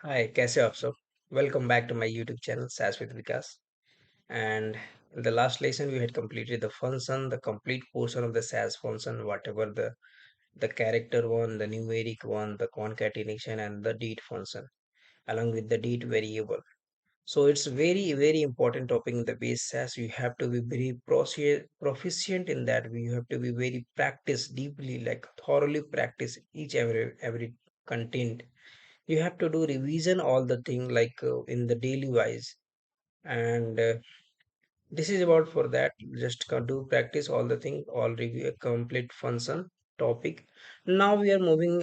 Hi, कैसे हो आप सब? Welcome back to my YouTube channel SAS with Vikas. And in the last lesson, we had completed the function, the complete portion of the SAS function, whatever the character one, the numeric one, the concatenation, and the date function, along with the date variable. So it's very important topic in the base SAS. You have to be very proficient in that. You have to be very practice deeply, like thoroughly practice each every content. You have to do revision all the thing like in the daily wise, and this is about for that. Just do practice all the thing, all review a complete function topic. Now we are moving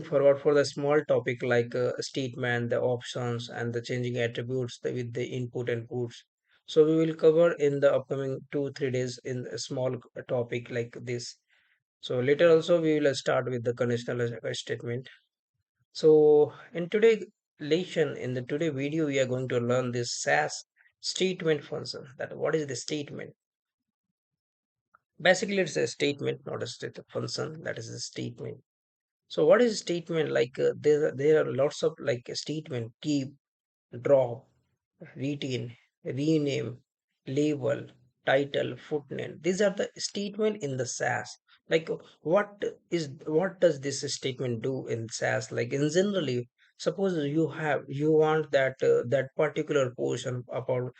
forward for the small topic like statement, the options, and the changing attributes with the input and puts. So we will cover in the upcoming 2 3 days in a small topic like this. So later also we will start with the conditional statement. So in today lesson, in the today video, we are going to learn this SAS statement function. That what is the statement? Basically, it's a statement, not a state function. That is a statement. So what is statement? Like there are lots of like a statement: keep, drop, retain, rename, label, title, footnote. These are the statement in the SAS. Like what does this statement do in SAS? Like in generally, suppose you want that particular portion about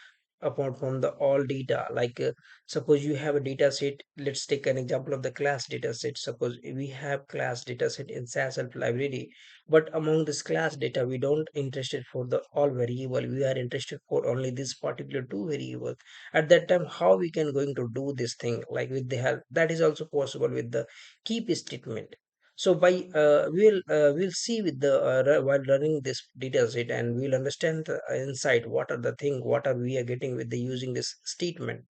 apart from the all data. Like suppose you have a data set. Let's take an example of the class data set. Suppose we have class data set in SAS library, but among this class data we don't interested for the all variable, we are interested for only this particular two variable. At that time, how we can going to do this thing like with the help that is also possible with the keep statement. So by we'll see with the while running this data set, and we'll understand the insight what are the thing what are we are getting with the using this statement.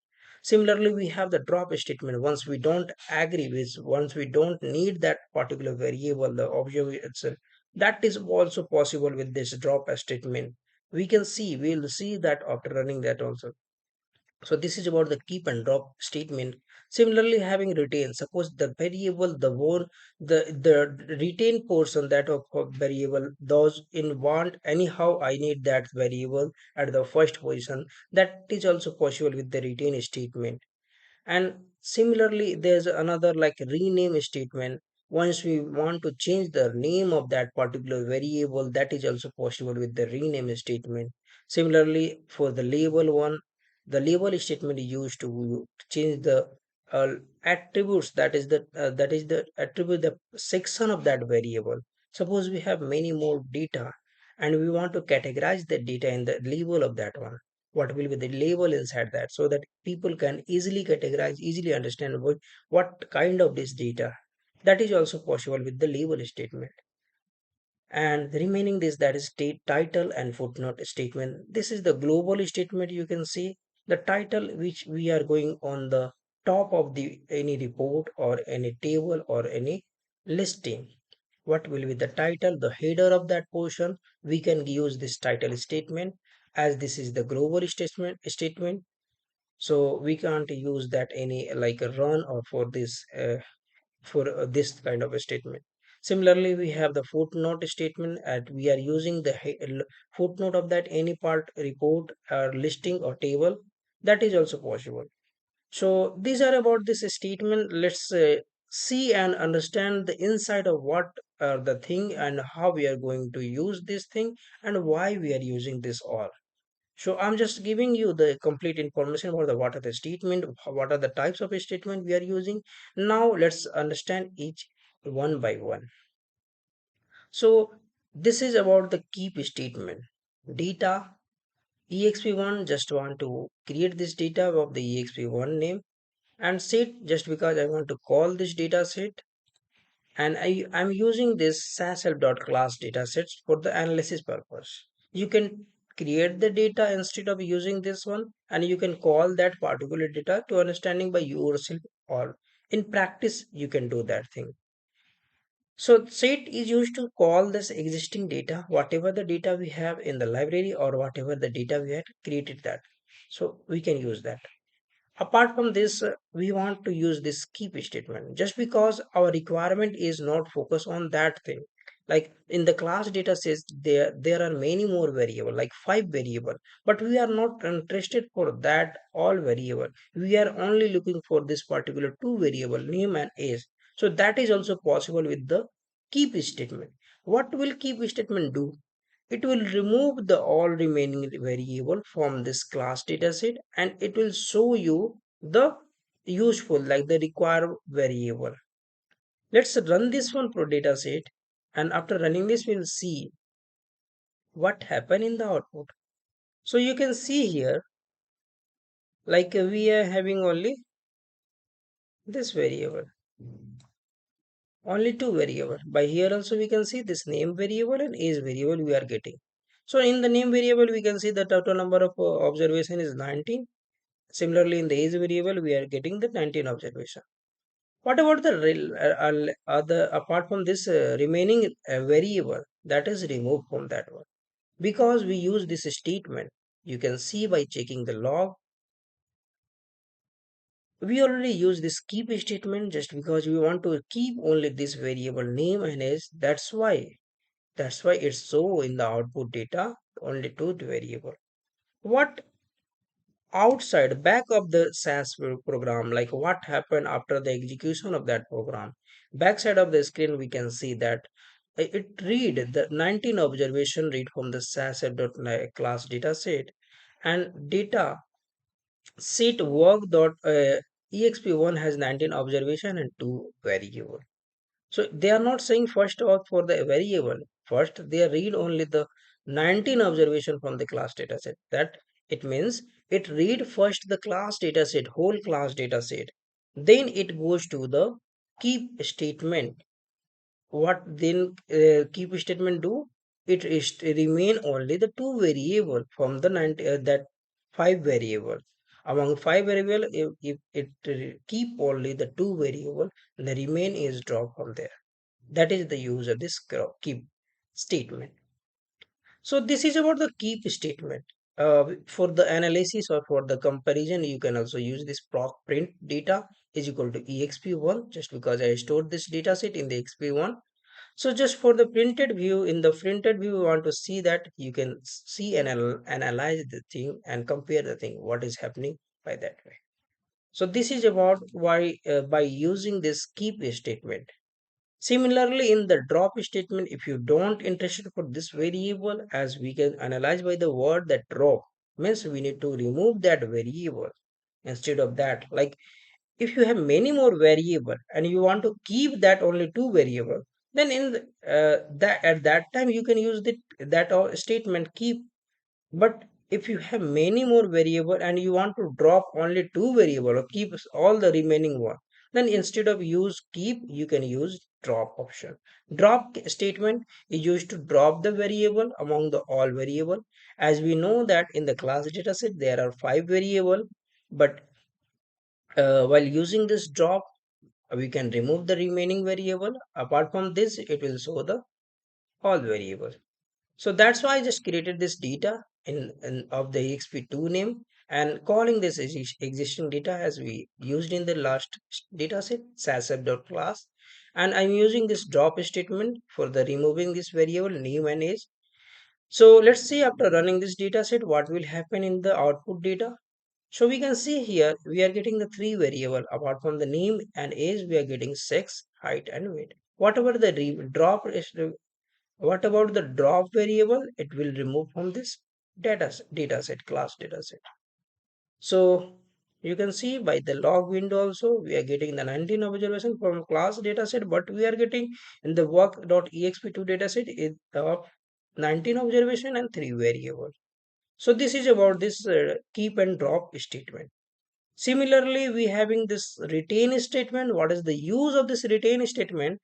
Similarly, we have the drop statement. Once we don't agree with, once we don't need that particular variable, the object itself, that is also possible with this drop statement. We'll see that after running that also. So this is about the keep and drop statement. Similarly, having retain, suppose the variable, the retain portion that of variable, those in want anyhow I need that variable at the first position. That is also possible with the retain statement. And similarly, there's another like rename statement. Once we want to change the name of that particular variable, that is also possible with the rename statement. Similarly, for the label one, the label statement is used to change the uh, attributes, that is the attribute, the section of that variable. Suppose we have many more data and we want to categorize the data in the label of that one. What will be the label inside that, so that people can easily categorize, easily understand what kind of this data. That is also possible with the label statement. And the remaining this, that is state title and footnote statement. This is the global statement. You can see the title which we are going on the top of the any report or any table or any listing. What will be the title, the header of that portion? We can use this title statement, as this is the global statement. So we can't use that any like a run or for this kind of a statement. Similarly, we have the footnote statement, and we are using the footnote of that any part report or listing or table. That is also possible. So these are about this statement. Let's see and understand the inside of what are the thing and how we are going to use this thing and why we are using this all. So I'm just giving you the complete information about the what are the statement, what are the types of statement we are using. Now let's understand each one by one. So this is about the keep statement. Data exp1, just want to create this data of the exp1 name, and set just because I want to call this data set, and I'm using this sashelp.class data sets for the analysis purpose. You can create the data instead of using this one, and you can call that particular data to understanding by yourself, or in practice you can do that thing. So set is used to call this existing data, whatever the data we have in the library or whatever the data we had created that. So we can use that. Apart from this, we want to use this keep statement just because our requirement is not focused on that thing. Like in the class data says there are many more variable, like 5 variable, but we are not interested for that all variable. We are only looking for this particular two variable, name and age. So that is also possible with the keep statement. What will keep statement do? It will remove the all remaining variable from this class dataset, and it will show you the useful, like the required variable. Let's run this one pro dataset, and after running this, we'll see what happened in the output. So you can see here, like we are having only this variable, only two variable. By here also we can see this name variable and age variable we are getting. So in the name variable, we can see the total number of observation is 19. Similarly, in the age variable, we are getting the 19 observation. What about the other, apart from this remaining variable that is removed from that one? Because we use this statement, you can see by checking the log, we already use this keep statement just because we want to keep only this variable name and age. That's why it's so in the output data only two variable. What outside back of the SAS program, like what happened after the execution of that program? Backside of the screen, we can see that it read the 19 observation read from the SAS class data set, and data set work dot exp1 has 19 observation and two variable. So they are not saying first out for the variable. First, they read only the 19 observation from the class dataset. That it means it read first the class dataset, whole class dataset. Then it goes to the keep statement. What then keep statement do? It is remain only the two variable from the 90 that five variable. Among five variable, if it keep only the two variable, the remain is dropped from there. That is the use of this keep statement. So this is about the keep statement. For the analysis or for the comparison, you can also use this proc print data is equal to exp1, just because I stored this data set in the exp1. So just for the printed view, in the printed view, we want to see that you can see and analyze the thing and compare the thing, what is happening by that way. So this is about why by using this keep statement. Similarly, in the drop statement, if you don't interested for this variable, as we can analyze by the word that drop, means we need to remove that variable. Instead of that, like if you have many more variable and you want to keep that only two variable, then in that at that time you can use that statement keep. But if you have many more variable and you want to drop only two variable or keep all the remaining one, then instead of use keep, you can use drop option. Drop statement is used to drop the variable among the all variable. As we know that in the class dataset there are five variable, but while using this drop, we can remove the remaining variable. Apart from this, it will show the all variable. So that's why I just created this data in of the exp2 name and calling this existing data as we used in the last data set class, and I'm using this drop statement for the removing this variable name and age. So let's see after running this data set what will happen in the output data. So we can see here we are getting the three variable. Apart from the name and age, we are getting sex, height, and weight. Whatever the what about the drop variable? It will remove from this data set class data set. So you can see by the log window also we are getting the 19 observation from class data set, but we are getting in the work.exp2 data set is of 19 observation and three variable. So this is about this keep and drop statement. Similarly, we having this retain statement. What is the use of this retain statement?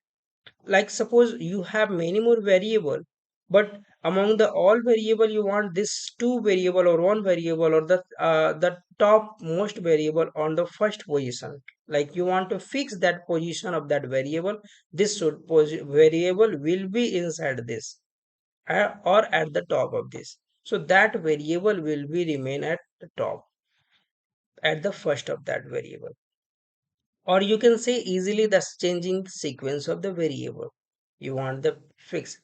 Like suppose you have many more variable, but among the all variable you want this two variable or one variable or the top most variable on the first position. Like you want to fix that position of that variable. This variable will be inside this or at the top of this. So that variable will be remain at the top at the first of that variable. Or you can say easily that's changing the sequence of the variable. you want the fix.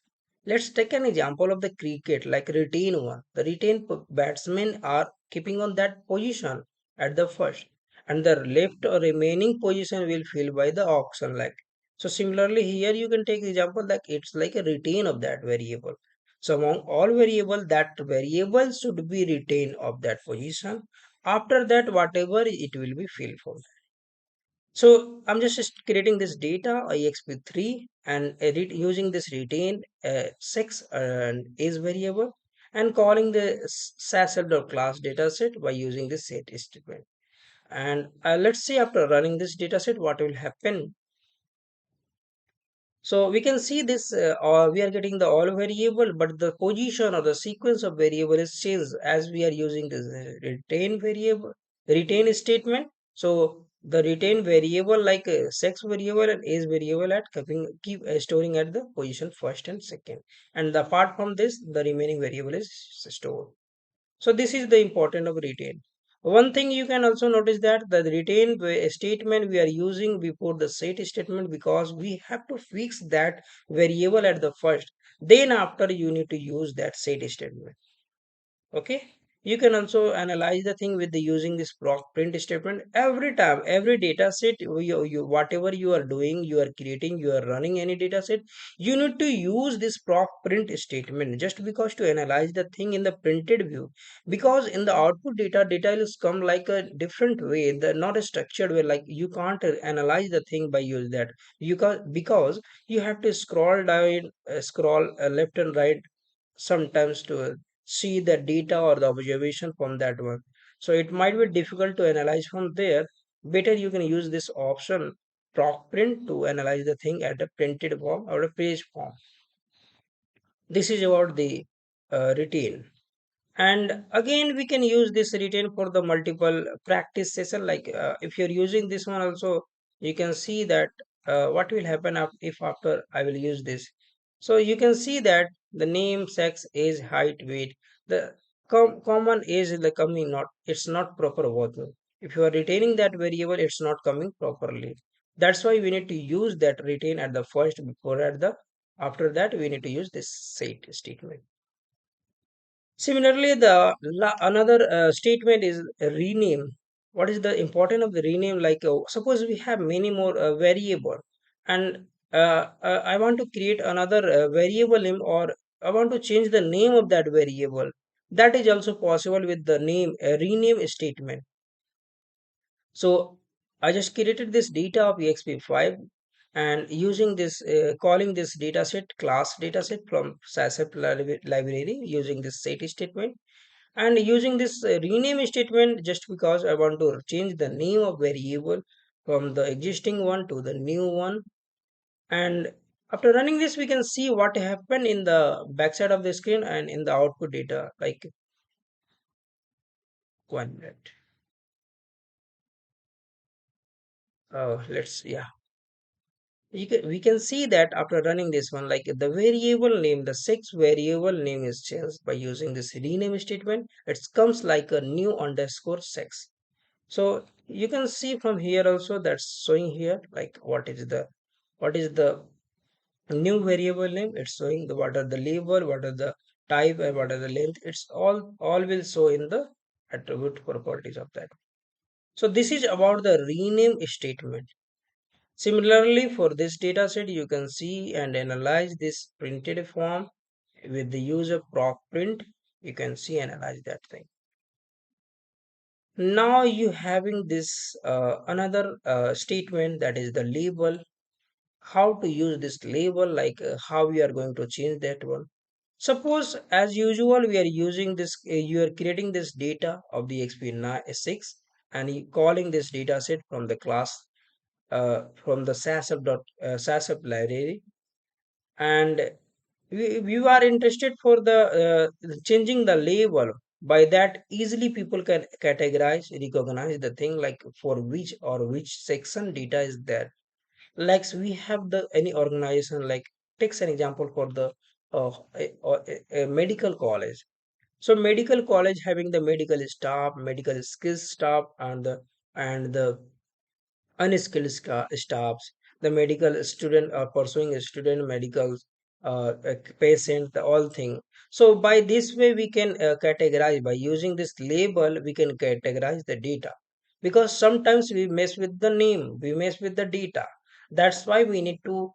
Let's take an example of the cricket, like retain one. The batsmen are keeping on that position at the first, and the left or remaining position will fill by the auction like. So similarly here you can take example like it's like a retain of that variable. So among all variable, that variable should be retained of that position. After that, whatever it will be filled for. So I'm just creating this data exp3 and using this retain sex and age variable and calling the SAS class dataset by using this set statement. And let's see after running this dataset what will happen. So we can see this, we are getting the all variable, but the position or the sequence of variable is changed as we are using this retain variable, retain statement. So the retain variable like sex variable and age variable at keep storing at the position first and second. And apart from this, the remaining variable is stored. So this is the important of retain. One thing you can also notice that the retain statement we are using before the set statement because we have to fix that variable at the first. Then after you need to use that set statement. Okay, you can also analyze the thing with the using this proc print statement every time. Every data set whatever you are doing, you are creating, you are running any data set, you need to use this proc print statement just because to analyze the thing in the printed view, because in the output data will come like a different way, the not a structured way, like you can't analyze the thing by use that you can, because you have to scroll down, scroll left and right sometimes to see the data or the observation from that one. So it might be difficult to analyze from there. Better you can use this option proc print to analyze the thing at a printed form or a page form. This is about the retain. And again we can use this retain for the multiple practice session, like if you're using this one also, you can see that what will happen if after I will use this. So you can see that the name, sex, age, height, weight, the common age is the coming, not it's not proper working. If you are retaining that variable, it's not coming properly. That's why we need to use that retain at the first before at the after that we need to use this set statement. Similarly, the another statement is rename. What is the importance of the rename? Like suppose we have many more variable, and I want to create another variable name, or I want to change the name of that variable. That is also possible with the name rename statement. So I just created this data of exp5 and using this calling this dataset class dataset from SAS library using this set statement and using this rename statement just because I want to change the name of variable from the existing one to the new one. And after running this we can see what happened in the backside of the screen and in the output data, like 1 minute. Let's yeah, we can see that after running this one, like the variable name, the sex variable name is changed by using this rename statement. It comes like a new underscore sex. So you can see from here also that's showing here like what is the new variable name. It's showing the what are the label, what are the type, and what are the length. It's all will show in the attribute properties of that. So this is about the rename statement. Similarly, for this dataset, you can see and analyze this printed form with the use of proc print. You can see analyze that thing. Now you having this another statement, that is the label. How to use this label, like how we are going to change that one. Suppose as usual we are using this, you are creating this data of the XP6 and you calling this data set from the class from the SAS library, and we are interested for the changing the label. By that easily people can categorize, recognize the thing like for which or which section data is there. Like we have the any organization, like takes an example for the a medical college. So medical college having the medical staff, medical skills staff, and the unskilled staffs. the medical student pursuing a student medical a patient all thing. So by this way we can categorize, by using this label we can categorize the data, because sometimes we mess with the name, we mess with the data. That's why we need to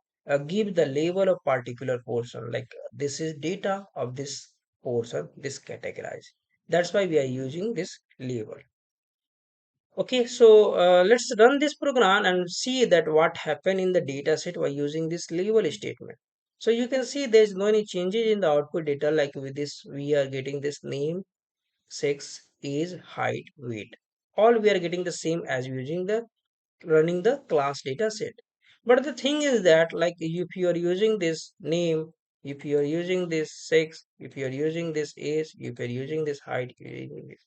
give the label of particular portion, like this is data of this portion, this categorize. That's why we are using this label. Okay, so let's run this program and see that what happened in the data set by using this label statement. So you can see there's no any changes in the output data. Like with this we are getting this name, sex, age, height, weight, all we are getting the same as using the running the class data set. But the thing is that, like, if you are using this name, if you are using this sex, if you are using this age, if you are using this height, if you are using this,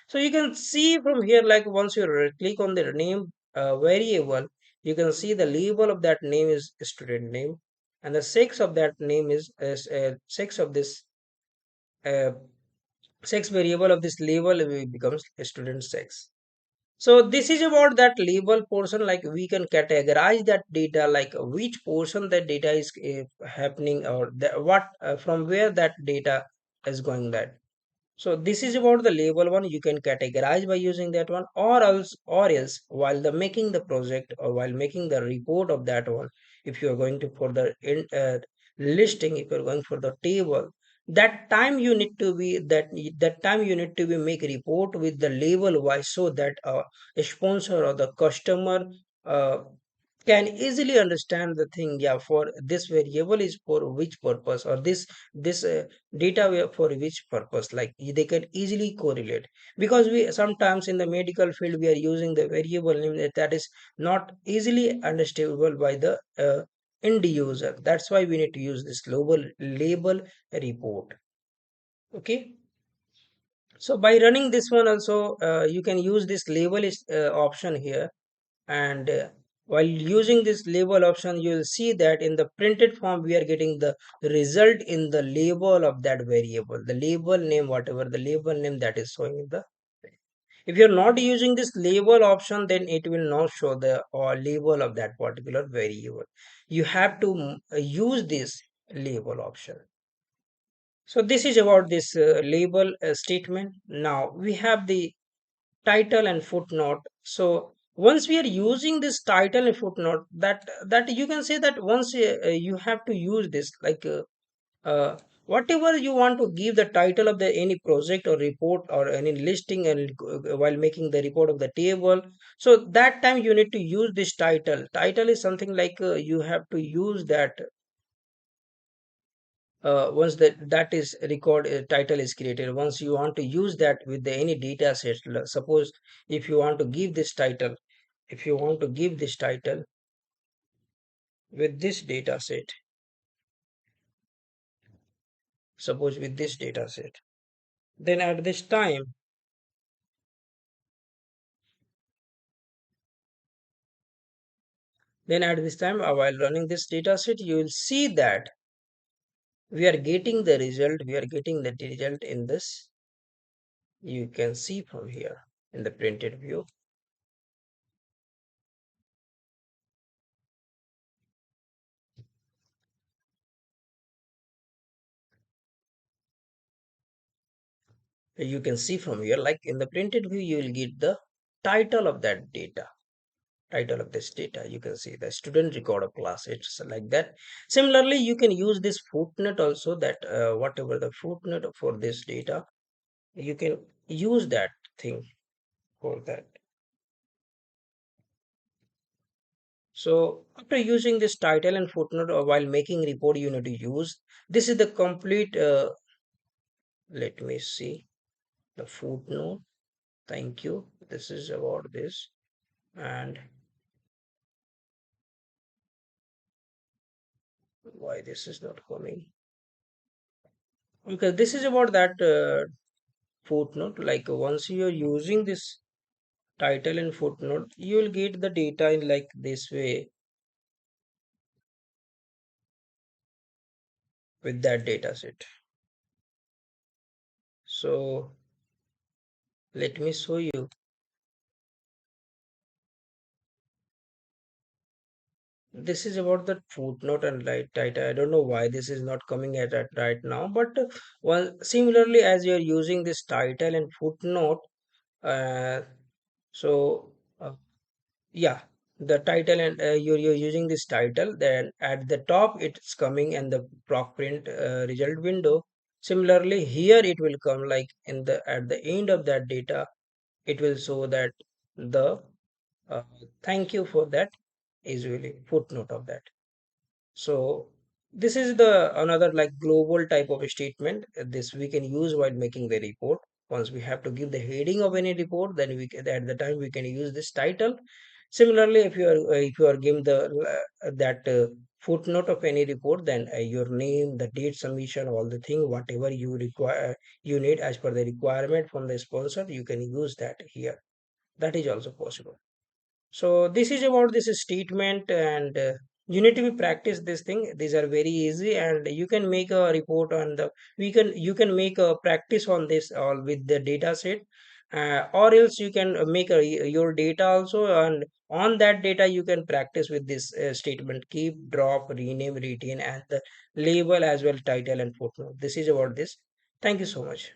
so you can see from here, like once you click on the name variable, you can see the label of that name is student name, and the sex of that name is sex of this uh, sex variable of this label becomes student sex. So this is about that label portion. Like we can categorize that data, like which portion that data is happening, or what from where that data is going. That, so this is about the label one. You can categorize by using that one, or else while the making the project or while making the report of that one, if you are going to for the listing, if you're going for the table, that time you need to be that time you need to be make report with the label wise, so that a sponsor or the customer uh, can easily understand the thing. Yeah, for this variable is for which purpose, or this data for which purpose, like they can easily correlate. Because we sometimes in the medical field we are using the variable name that is not easily understandable by the end user. That's why we need to use this global label report. Okay, so by running this one also, you can use this label is option here. And while using this label option, you will see that in the printed form we are getting the result in the label of that variable, the label name, whatever the label name that is showing in the. If you're not using this label option, then it will not show the or label of that particular variable. You have to use this label option. So this is about this label statement. Now we have the title and footnote. So once we are using this title and footnote, that you can say that once you have to use this, like uh, whatever you want to give the title of the any project or report or any listing, and while making the report of the table, so that time you need to use this title is something like you have to use that once that is record title is created. Once you want to use that with the any data set, suppose if you want to give this title, if you want to give this title with this data set, suppose with this data set, then at this time, while running this data set, you will see that we are getting the result, we are getting the result in this. You can see from here in the printed view. You can see from here, like in the printed view, you will get the title of that data, title of this data. You can see the student record of class, it's like that. Similarly, you can use this footnote also, that whatever the footnote for this data, you can use that thing for that. So after using this title and footnote, or while making report, you need to use this is the complete let me see the footnote. Thank you, this is about this. And why this is not coming, because this is about that footnote. Like once you are using this title and footnote, you will get the data in like this way with that data set. So let me show you. this is about the footnote and right title. I don't know why this is not coming at it right now, but well, similarly, as you're using this title and footnote, uh, so uh, yeah, the title and you're using this title, then at the top it's coming and the proc print result window. Similarly, here it will come like in the at the end of that data, it will show that the uh, thank you for that is really footnote of that. So this is the another like global type of a statement. This we can use while making the report. Once we have to give the heading of any report, then we can, at the time we can use this title. Similarly, if you are given the that footnote of any report, then your name, the date submission, all the thing, whatever you require, you need as per the requirement from the sponsor, you can use that here. That is also possible. So this is about this statement, and you need to be practice this thing. These are very easy, and you can make a report on the. We can you can make a practice on this all with the data set, or else you can make your data also, and on that data you can practice with this statement: keep, drop, rename, retain, and the label as well, title and footnote. This is about this. Thank you so much.